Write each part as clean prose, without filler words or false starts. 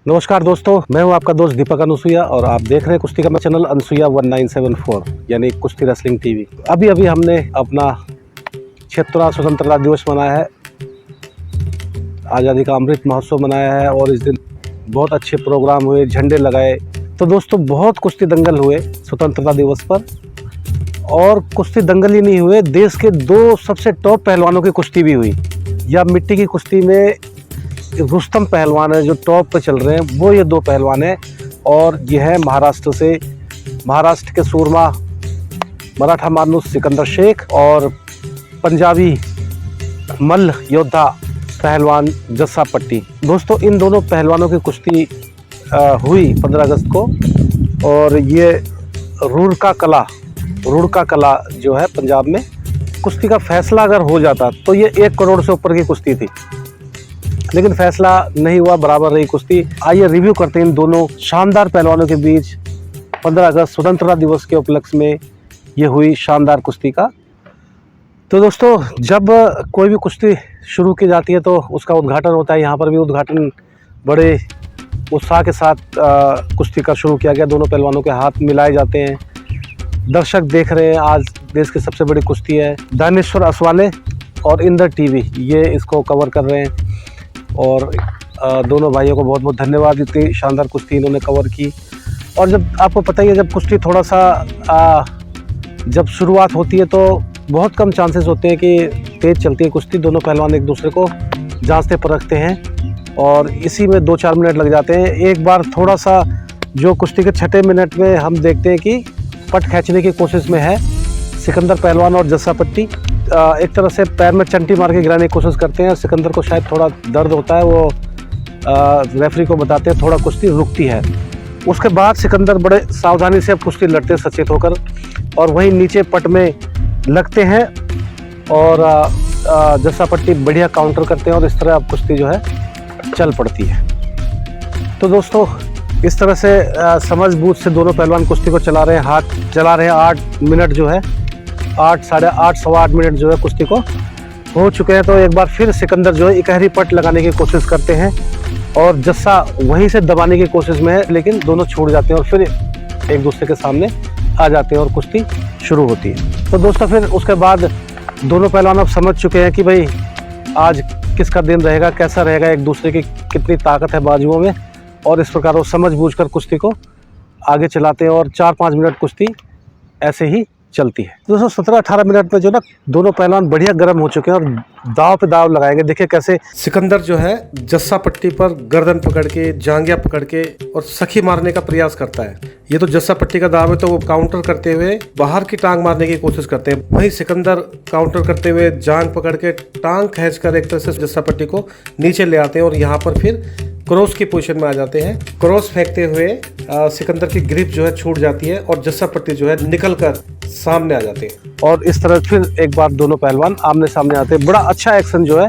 नमस्कार दोस्तों, मैं हूं आपका दोस्त दीपक अनुसुया और आप देख रहे हैं कुश्ती का चैनल अनुसुया 1974 यानी कुश्ती रेसलिंग टीवी। अभी अभी हमने अपना 76वां स्वतंत्रता दिवस मनाया है, आज़ादी का अमृत महोत्सव मनाया है और इस दिन बहुत अच्छे प्रोग्राम हुए, झंडे लगाए। तो दोस्तों बहुत कुश्ती दंगल हुए स्वतंत्रता दिवस पर, और कुश्ती दंगल ही नहीं हुए, देश के दो सबसे टॉप पहलवानों की कुश्ती भी हुई। या मिट्टी की कुश्ती में रुस्तम पहलवान है जो टॉप पे चल रहे हैं, वो ये दो पहलवान हैं। और ये है महाराष्ट्र से, महाराष्ट्र के सूरमा मराठा मानुस सिकंदर शेख और पंजाबी मल्ल योद्धा पहलवान जस्सा पट्टी। दोस्तों इन दोनों पहलवानों की कुश्ती हुई 15 अगस्त को, और ये रुड़का कला जो है पंजाब में, कुश्ती का फैसला अगर हो जाता तो ये 1 करोड़ से ऊपर की कुश्ती थी, लेकिन फैसला नहीं हुआ, बराबर रही कुश्ती। आइए रिव्यू करते हैं इन दोनों शानदार पहलवानों के बीच 15 अगस्त स्वतंत्रता दिवस के उपलक्ष्य में ये हुई शानदार कुश्ती का। तो दोस्तों जब कोई भी कुश्ती शुरू की जाती है तो उसका उद्घाटन होता है। यहाँ पर भी उद्घाटन बड़े उत्साह के साथ कुश्ती का शुरू किया गया। दोनों पहलवानों के हाथ मिलाए जाते हैं, दर्शक देख रहे हैं। आज देश की सबसे बड़ी कुश्ती है। दानेश्वर असवाले और इंदर टीवी ये इसको कवर कर रहे हैं, और दोनों भाइयों को बहुत बहुत धन्यवाद। इतनी शानदार कुश्ती इन्होंने कवर की। और जब आपको पता ही है, जब कुश्ती थोड़ा सा जब शुरुआत होती है तो बहुत कम चांसेस होते हैं कि तेज़ चलती है कुश्ती। दोनों पहलवान एक दूसरे को जांचते परखते हैं और इसी में 2-4 मिनट लग जाते हैं। एक बार थोड़ा सा जो कुश्ती के 6ठे मिनट में हम देखते हैं कि पट खींचने की कोशिश में है सिकंदर पहलवान और जस्सा पट्टी। एक तरह से पैर में चंटी मार के गिराने की कोशिश करते हैं। सिकंदर को शायद थोड़ा दर्द होता है, वो रेफरी को बताते हैं, थोड़ा कुश्ती रुकती है। उसके बाद सिकंदर बड़े सावधानी से अब कुश्ती लड़ते हैं सचेत होकर, और वहीं नीचे पट में लगते हैं और जस्सा पट्टी बढ़िया काउंटर करते हैं, और इस तरह अब कुश्ती जो है चल पड़ती है। तो दोस्तों इस तरह से समझ बूझ से दोनों पहलवान कुश्ती को चला रहे हैं, हाथ चला रहे हैं। 8 मिनट जो है, 8, साढ़े 8, सवा 8 मिनट जो है कुश्ती को हो चुके हैं। तो एक बार फिर सिकंदर जो है इकहरी पट लगाने की कोशिश करते हैं, और जस्सा वहीं से दबाने की कोशिश में है, लेकिन दोनों छूट जाते हैं और फिर एक दूसरे के सामने आ जाते हैं और कुश्ती शुरू होती है। तो दोस्तों फिर उसके बाद दोनों पहलवान अब समझ चुके हैं कि भाई आज किसका दिन रहेगा, कैसा रहेगा, एक दूसरे की कितनी ताकत है बाजुओं में, और इस प्रकार वो समझ बूझ कर कुश्ती को आगे चलाते हैं। और 4-5 मिनट कुश्ती ऐसे ही चलती है। दोस्तों 17-18 मिनट में जो ना दोनों पहलवान बढ़िया गर्म हो चुके हैं और दाव पे दाव लगाएंगे। देखिए कैसे सिकंदर जो है जस्सा पट्टी पर गर्दन पकड़ के, जांघिया पकड़ के और सखी मारने का प्रयास करता है। ये तो जस्सा पट्टी का दाव है, तो वो काउंटर करते हुए बाहर की टांग मारने की कोशिश करते हैं। वहीं सिकंदर काउंटर करते हुए जांघ पकड़ के टांग खींचकर एक तरह से जस्सा पट्टी को नीचे ले आते हैं, और यहाँ पर फिर क्रॉस की पोजीशन में आ जाते हैं। क्रॉस फेंकते हुए सिकंदर की ग्रिप जो है छूट जाती है, और जस्सा पट्टी जो है निकल कर सामने आ जाते हैं, और इस तरह फिर एक बार दोनों पहलवान आमने सामने आते हैं। बड़ा अच्छा एक्शन जो है,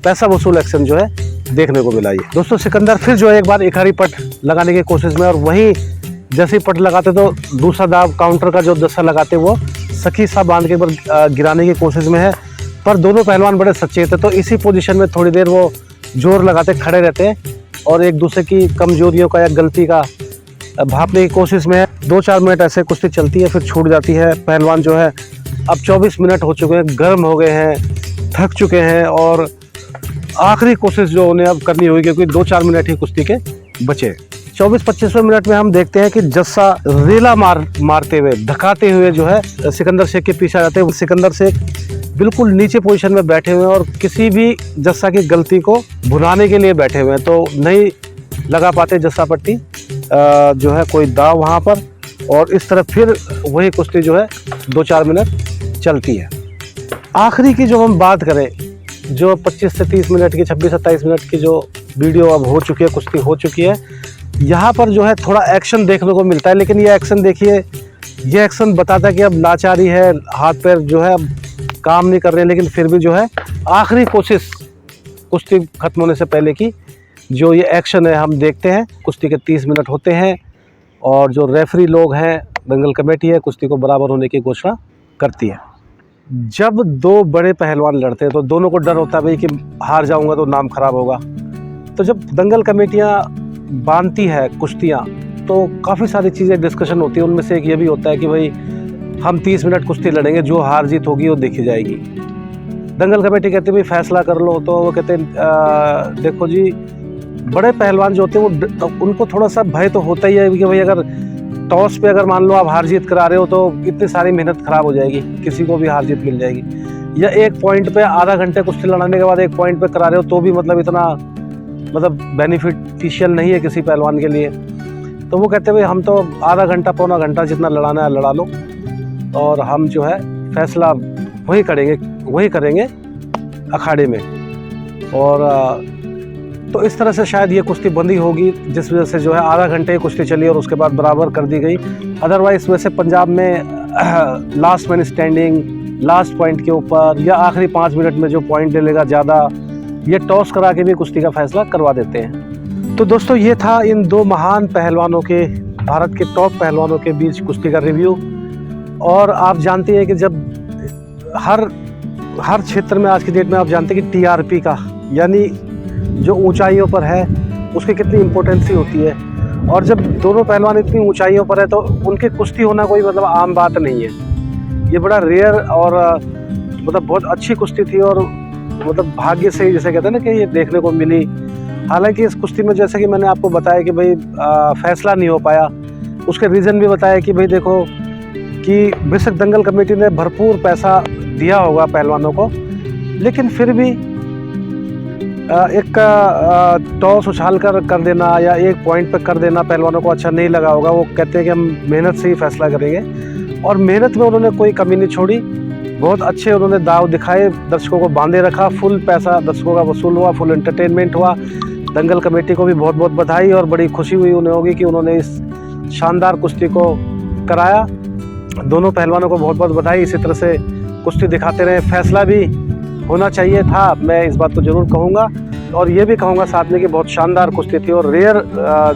पैसा वसूल एक्शन जो है देखने को मिला। ये दोस्तों सिकंदर फिर जो है एक बार इकहरी पट लगाने की कोशिश में, और वहीं जैसे ही पट लगाते तो दूसरा दाव काउंटर का जो जस्सा लगाते वो सखी सा बांध के ऊपर गिराने की कोशिश में है। पर दोनों पहलवान बड़े सचेत है, तो इसी पोजीशन में थोड़ी देर वो जोर लगाते खड़े रहते हैं और एक दूसरे की कमजोरियों का या गलती का भांपने की कोशिश में है। 2-4 मिनट ऐसे कुश्ती चलती है, फिर छूट जाती है। पहलवान जो है अब 24 मिनट हो चुके हैं, गर्म हो गए हैं, थक चुके हैं, और आखिरी कोशिश जो उन्हें अब करनी होगी, क्योंकि 2-4 मिनट ही कुश्ती के बचे। 24-25वें मिनट में हम देखते हैं कि जस्सा रेला मारते हुए, धकाते हुए जो है सिकंदर शेख के पीछे आ जाते हैं। सिकंदर शेख बिल्कुल नीचे पोजीशन में बैठे हुए हैं और किसी भी जस्सा की गलती को भुनाने के लिए बैठे हुए हैं, तो नहीं लगा पाते जस्सा पट्टी जो है कोई दाव वहाँ पर। और इस तरह फिर वही कुश्ती जो है 2-4 मिनट चलती है। आखिरी की जो हम बात करें, जो 25 से 30 मिनट की, 26-27 मिनट की जो वीडियो अब हो चुकी है, कुश्ती हो चुकी है, यहाँ पर जो है थोड़ा एक्शन देखने को मिलता है। लेकिन ये एक्शन देखिए, ये एक्शन बताता है कि अब लाचारी है, हाथ पैर जो है अब काम नहीं कर रहे हैं, लेकिन फिर भी जो है आखिरी कोशिश कुश्ती खत्म होने से पहले की जो ये एक्शन है हम देखते हैं। कुश्ती के 30 मिनट होते हैं, और जो रेफरी लोग हैं, दंगल कमेटी है, कुश्ती को बराबर होने की घोषणा करती है। जब दो बड़े पहलवान लड़ते हैं तो दोनों को डर होता है भाई कि हार जाऊंगा तो नाम खराब होगा। तो जब दंगल कमेटियाँ बांधती है कुश्तियाँ, तो काफ़ी सारी चीज़ें डिस्कशन होती है। उनमें से एक ये भी होता है कि भाई हम 30 मिनट कुश्ती लड़ेंगे, जो हार जीत होगी वो देखी जाएगी। दंगल कमेटी कहती है भाई फैसला कर लो, तो वो कहते हैं देखो जी, बड़े पहलवान जो होते हैं वो उनको थोड़ा सा भय तो होता ही है कि भाई अगर टॉस पे अगर मान लो आप हार जीत करा रहे हो तो इतनी सारी मेहनत ख़राब हो जाएगी, किसी को भी हार जीत मिल जाएगी। या एक पॉइंट पे आधा घंटे कुश्ती लड़ाने के बाद एक पॉइंट पे करा रहे हो तो भी मतलब इतना मतलब बेनिफिशियल नहीं है किसी पहलवान के लिए। तो वो कहते हैं भाई हम तो आधा घंटा पौना घंटा जितना लड़ाना है लड़ा लो, और हम जो है फैसला वही करेंगे अखाड़े में। और तो इस तरह से शायद ये कुश्ती बंदी होगी, जिस वजह से जो है आधा घंटे की कुश्ती चली और उसके बाद बराबर कर दी गई। अदरवाइज़ वैसे पंजाब में last man standing, last point के ऊपर, या आखिरी 5 मिनट में जो पॉइंट ले लेगा ज़्यादा, ये टॉस करा के भी कुश्ती का फैसला करवा देते हैं। तो दोस्तों ये था इन दो महान पहलवानों के, भारत के टॉप पहलवानों के बीच कुश्ती का रिव्यू। और आप जानते हैं कि जब हर क्षेत्र में आज की डेट में आप जानते हैं कि टीआरपी का, यानी जो ऊंचाइयों पर है उसकी कितनी इम्पोर्टेंसी होती है। और जब दोनों पहलवान इतनी ऊंचाइयों पर है तो उनकी कुश्ती होना कोई मतलब आम बात नहीं है। ये बड़ा रेयर और मतलब बहुत अच्छी कुश्ती थी, और मतलब भाग्य से ही, जैसे कहते हैं ना, कि ये देखने को मिली। हालांकि इस कुश्ती में जैसे कि मैंने आपको बताया कि भाई फैसला नहीं हो पाया, उसके रीज़न भी बताया कि भाई देखो कि बेशक दंगल कमेटी ने भरपूर पैसा दिया होगा पहलवानों को, लेकिन फिर भी एक टॉस उछाल कर देना या एक पॉइंट पे कर देना पहलवानों को अच्छा नहीं लगा होगा। वो कहते हैं कि हम मेहनत से ही फैसला करेंगे, और मेहनत में उन्होंने कोई कमी नहीं छोड़ी। बहुत अच्छे उन्होंने दाव दिखाए, दर्शकों को बांधे रखा, फुल पैसा दर्शकों का वसूल हुआ, फुल एंटरटेनमेंट हुआ। दंगल कमेटी को भी बहुत बहुत बधाई, और बड़ी खुशी हुई उन्हें होगी कि उन्होंने इस शानदार कुश्ती को कराया। दोनों पहलवानों को बहुत बहुत बधाई। इसी तरह से कुश्ती दिखाते रहे, फैसला भी होना चाहिए था, मैं इस बात को ज़रूर कहूँगा। और ये भी कहूँगा साथ में कि बहुत शानदार कुश्ती थी, और रेयर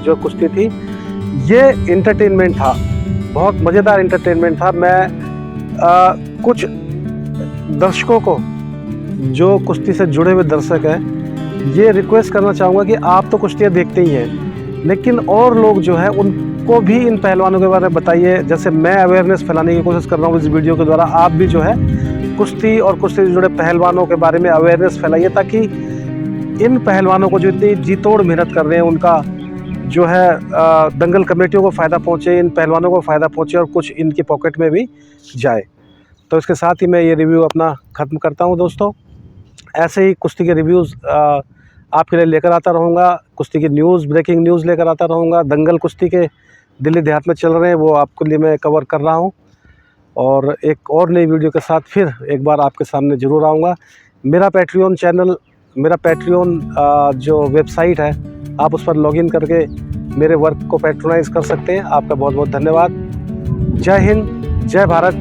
जो कुश्ती थी, ये इंटरटेनमेंट था, बहुत मज़ेदार इंटरटेनमेंट था। मैं कुछ दर्शकों को, जो कुश्ती से जुड़े हुए दर्शक हैं, ये रिक्वेस्ट करना चाहूँगा कि आप तो कुश्तियाँ देखते ही हैं, लेकिन और लोग जो है उनको भी इन पहलवानों के बारे में बताइए। जैसे मैं अवेयरनेस फैलाने की कोशिश कर रहा हूँ इस वीडियो के द्वारा, आप भी जो है कुश्ती और कुश्ती से जुड़े पहलवानों के बारे में अवेयरनेस फैलाइए, ताकि इन पहलवानों को जो इतनी जी तोड़ मेहनत कर रहे हैं उनका जो है दंगल कमेटियों को फ़ायदा पहुँचे, इन पहलवानों को फ़ायदा पहुँचे, और कुछ इनकी पॉकेट में भी जाए। तो इसके साथ ही मैं ये रिव्यू अपना ख़त्म करता हूँ दोस्तों। ऐसे ही कुश्ती के रिव्यूज़ आपके लिए लेकर आता रहूँगा, कुश्ती की न्यूज़, ब्रेकिंग न्यूज़ लेकर आता रहूँगा। दंगल कुश्ती के दिल्ली देहात में चल रहे हैं, वो आपके लिए मैं कवर कर रहा हूँ। और एक और नई वीडियो के साथ फिर एक बार आपके सामने ज़रूर आऊँगा। मेरा पैट्रियन चैनल, मेरा पैट्रियन जो वेबसाइट है, आप उस पर लॉगिन करके मेरे वर्क को पैट्रोनाइज़ कर सकते हैं। आपका बहुत बहुत धन्यवाद। जय हिंद, जय भारत,